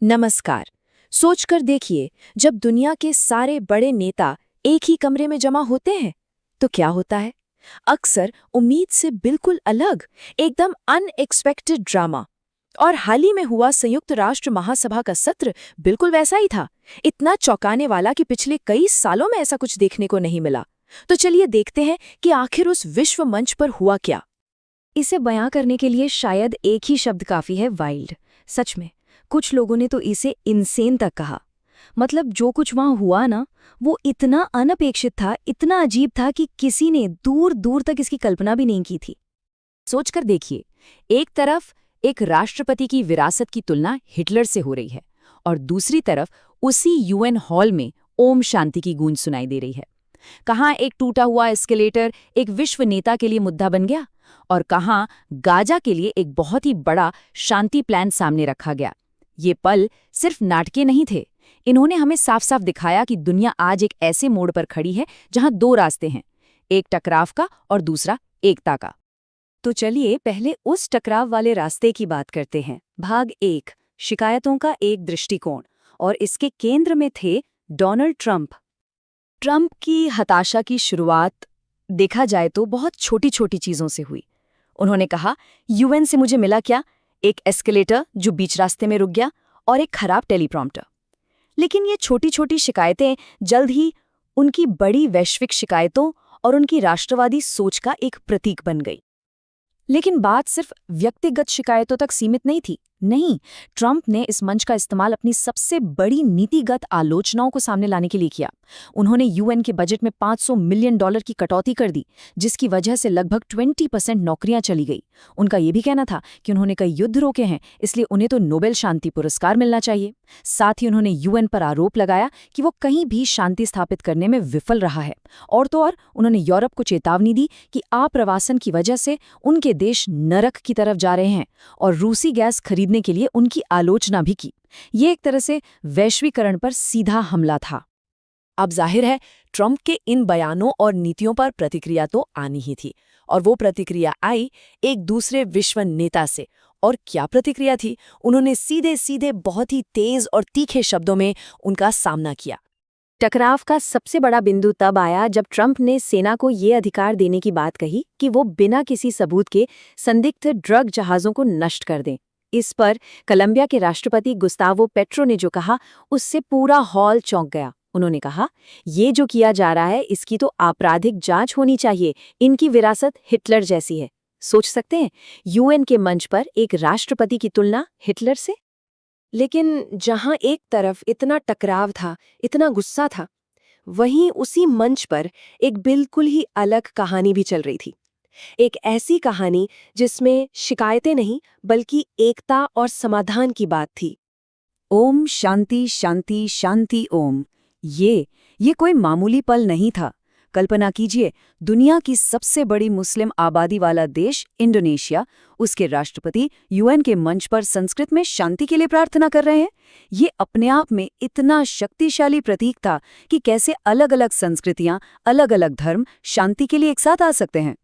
नमस्कार। सोचकर देखिए, जब दुनिया के सारे बड़े नेता एक ही कमरे में जमा होते हैं तो क्या होता है? अक्सर उम्मीद से बिल्कुल अलग, एकदम अनएक्सपेक्टेड ड्रामा। और हाल ही में हुआ संयुक्त राष्ट्र महासभा का सत्र बिल्कुल वैसा ही था। इतना चौंकाने वाला कि पिछले कई सालों में ऐसा कुछ देखने को नहीं मिला। तो चलिए देखते हैं कि आखिर उस विश्व मंच पर हुआ क्या। इसे बयां करने के लिए शायद एक ही शब्द काफी है, वाइल्ड। सच में कुछ लोगों ने तो इसे इनसेन तक कहा। मतलब जो कुछ वहां हुआ ना, वो इतना अनपेक्षित था, इतना अजीब था कि किसी ने दूर दूर तक इसकी कल्पना भी नहीं की थी। सोचकर देखिए, एक तरफ एक राष्ट्रपति की विरासत की तुलना हिटलर से हो रही है और दूसरी तरफ उसी यूएन हॉल में ओम शांति की गूंज सुनाई दे रही है। कहाँ एक टूटा हुआ एस्केलेटर एक विश्व नेता के लिए मुद्दा बन गया और कहाँ गाजा के लिए एक बहुत ही बड़ा शांति प्लान सामने रखा गया। ये पल सिर्फ नाटकीय नहीं थे, इन्होंने हमें साफ साफ दिखाया कि दुनिया आज एक ऐसे मोड़ पर खड़ी है जहां दो रास्ते हैं, एक टकराव का और दूसरा एकता का। तो चलिए पहले उस टकराव वाले रास्ते की बात करते हैं। भाग 1, शिकायतों का एक दृष्टिकोण। और इसके केंद्र में थे डोनाल्ड ट्रंप। ट्रंप की हताशा की शुरुआत देखा जाए तो बहुत छोटी छोटी चीजों से हुई। उन्होंने कहा, यूएन से मुझे मिला क्या? एक एस्केलेटर जो बीच रास्ते में रुक गया और एक खराब टेलीप्रॉम्प्टर। लेकिन ये छोटी छोटी शिकायतें जल्द ही उनकी बड़ी वैश्विक शिकायतों और उनकी राष्ट्रवादी सोच का एक प्रतीक बन गई। लेकिन बात सिर्फ व्यक्तिगत शिकायतों तक सीमित नहीं थी। नहीं, ट्रंप ने इस मंच का इस्तेमाल अपनी सबसे बड़ी नीतिगत आलोचनाओं को सामने लाने के लिए किया। उन्होंने यूएन के बजट में $500 मिलियन की कटौती कर दी, जिसकी वजह से लगभग 20% नौकरियां चली गई। उनका यह भी कहना था कि उन्होंने कई युद्ध रोके हैं, इसलिए उन्हें तो नोबेल शांति पुरस्कार मिलना चाहिए। साथ ही उन्होंने यूएन पर आरोप लगाया कि वो कहीं भी शांति स्थापित करने में विफल रहा है। और तो और उन्होंने यूरोप को चेतावनी दी कि आप्रवासन की वजह से उनके देश नरक की तरफ जा रहे हैं और रूसी गैस खरीदने के लिए उनकी आलोचना भी की। ये एक तरह से वैश्वीकरण पर सीधा हमला था। अब जाहिर है, ट्रंप के इन बयानों और नीतियों पर प्रतिक्रिया तो आनी ही थी, और वो प्रतिक्रिया आई एक दूसरे विश्व नेता से। और क्या प्रतिक्रिया थी? उन्होंने सीधे सीधे बहुत ही तेज और तीखे शब्दों में उनका सामना किया। टकराव का सबसे बड़ा बिंदु तब आया जब ट्रंप ने सेना को ये अधिकार देने की बात कही कि वो बिना किसी सबूत के संदिग्ध ड्रग जहाज़ों को नष्ट कर दें। इस पर कोलंबिया के राष्ट्रपति गुस्तावो पेट्रो ने जो कहा, उससे पूरा हॉल चौंक गया। उन्होंने कहा, ये जो किया जा रहा है इसकी तो आपराधिक जांच होनी चाहिए। इनकी विरासत हिटलर जैसी है। सोच सकते हैं, यूएन के मंच पर एक राष्ट्रपति की तुलना हिटलर से। लेकिन जहां एक तरफ इतना टकराव था, इतना गुस्सा था, वहीं उसी मंच पर एक बिल्कुल ही अलग कहानी भी चल रही थी। एक ऐसी कहानी जिसमें शिकायतें नहीं बल्कि एकता और समाधान की बात थी। ओम शांति शांति शांति ओम। ये कोई मामूली पल नहीं था। कल्पना कीजिए, दुनिया की सबसे बड़ी मुस्लिम आबादी वाला देश इंडोनेशिया, उसके राष्ट्रपति यूएन के मंच पर संस्कृत में शांति के लिए प्रार्थना कर रहे हैं। ये अपने आप में इतना शक्तिशाली प्रतीक था कि कैसे अलग अलग संस्कृतियां, अलग अलग धर्म शांति के लिए एक साथ आ सकते हैं।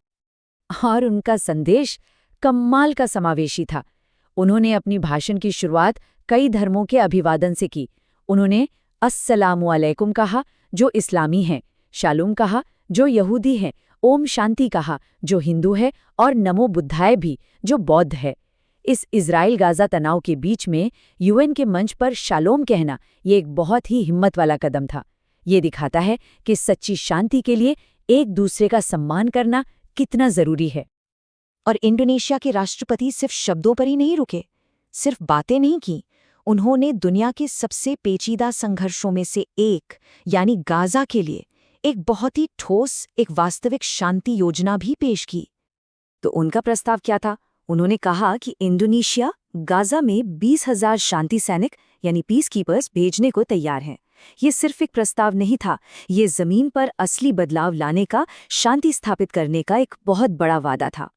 और उनका संदेश कमाल का समावेशी था। उन्होंने अपनी भाषण की शुरुआत कई धर्मों के अभिवादन से की। उन्होंने अस्सलामुअलैकुम कहा, जो इस्लामी है, शालूम कहा, जो यहूदी है, ओम शांति कहा, जो हिंदू है, और नमो बुद्धाय भी, जो बौद्ध है। इस इजराइल गाजा तनाव के बीच में यूएन के मंच पर शालोम कहना, ये एक बहुत ही हिम्मत वाला कदम था। ये दिखाता है कि सच्ची शांति के लिए एक दूसरे का सम्मान करना कितना जरूरी है। और इंडोनेशिया के राष्ट्रपति सिर्फ शब्दों पर ही नहीं रुके, सिर्फ बातें नहीं की। उन्होंने दुनिया के सबसे पेचीदा संघर्षों में से एक, यानी गाजा के लिए एक बहुत ही ठोस, एक वास्तविक शांति योजना भी पेश की। तो उनका प्रस्ताव क्या था? उन्होंने कहा कि इंडोनेशिया गाजा में 20,000 शांति सैनिक यानी पीस कीपर्स भेजने को तैयार हैं। ये सिर्फ एक प्रस्ताव नहीं था, ये जमीन पर असली बदलाव लाने का, शांति स्थापित करने का एक बहुत बड़ा वादा था।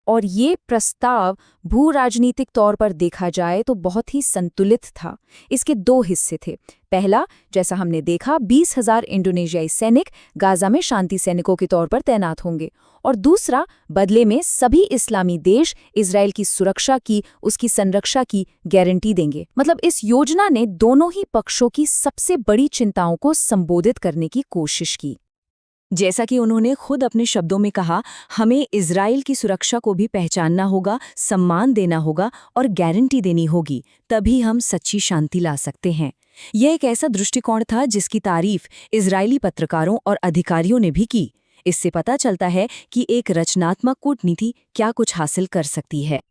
और ये प्रस्ताव भू राजनीतिक तौर पर देखा जाए तो बहुत ही संतुलित था। इसके 2 हिस्से थे। पहला, जैसा हमने देखा, 20,000 इंडोनेशियाई सैनिक गाजा में शांति सैनिकों के तौर पर तैनात होंगे, और दूसरा, बदले में सभी इस्लामी देश इजराइल की सुरक्षा की, उसकी संरक्षा की गारंटी देंगे। मतलब इस योजना ने दोनों ही पक्षों की सबसे बड़ी चिंताओं को संबोधित करने की कोशिश की। जैसा कि उन्होंने खुद अपने शब्दों में कहा, हमें इजराइल की सुरक्षा को भी पहचानना होगा, सम्मान देना होगा और गारंटी देनी होगी, तभी हम सच्ची शांति ला सकते हैं। यह एक ऐसा दृष्टिकोण था जिसकी तारीफ इजरायली पत्रकारों और अधिकारियों ने भी की। इससे पता चलता है कि एक रचनात्मक कूटनीति क्या कुछ हासिल कर सकती है।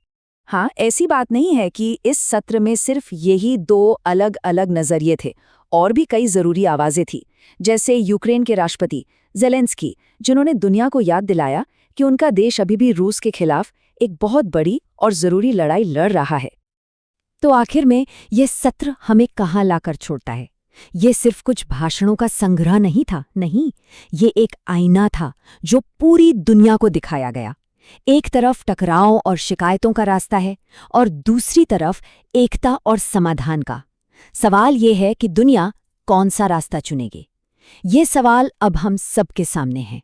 हाँ, ऐसी बात नहीं है कि इस सत्र में सिर्फ यही 2 अलग अलग नजरिए थे, और भी कई जरूरी आवाजें थी, जैसे यूक्रेन के राष्ट्रपति ज़ेलेंस्की, जिन्होंने दुनिया को याद दिलाया कि उनका देश अभी भी रूस के खिलाफ एक बहुत बड़ी और जरूरी लड़ाई लड़ रहा है। तो आखिर में ये सत्र हमें कहाँ लाकर छोड़ता है? ये सिर्फ कुछ भाषणों का संग्रह नहीं था, नहीं, ये एक आईना था जो पूरी दुनिया को दिखाया गया। एक तरफ टकराव और शिकायतों का रास्ता है, और दूसरी तरफ एकता और समाधान का। सवाल ये है कि दुनिया कौन सा रास्ता चुनेगी? ये सवाल अब हम सबके सामने है।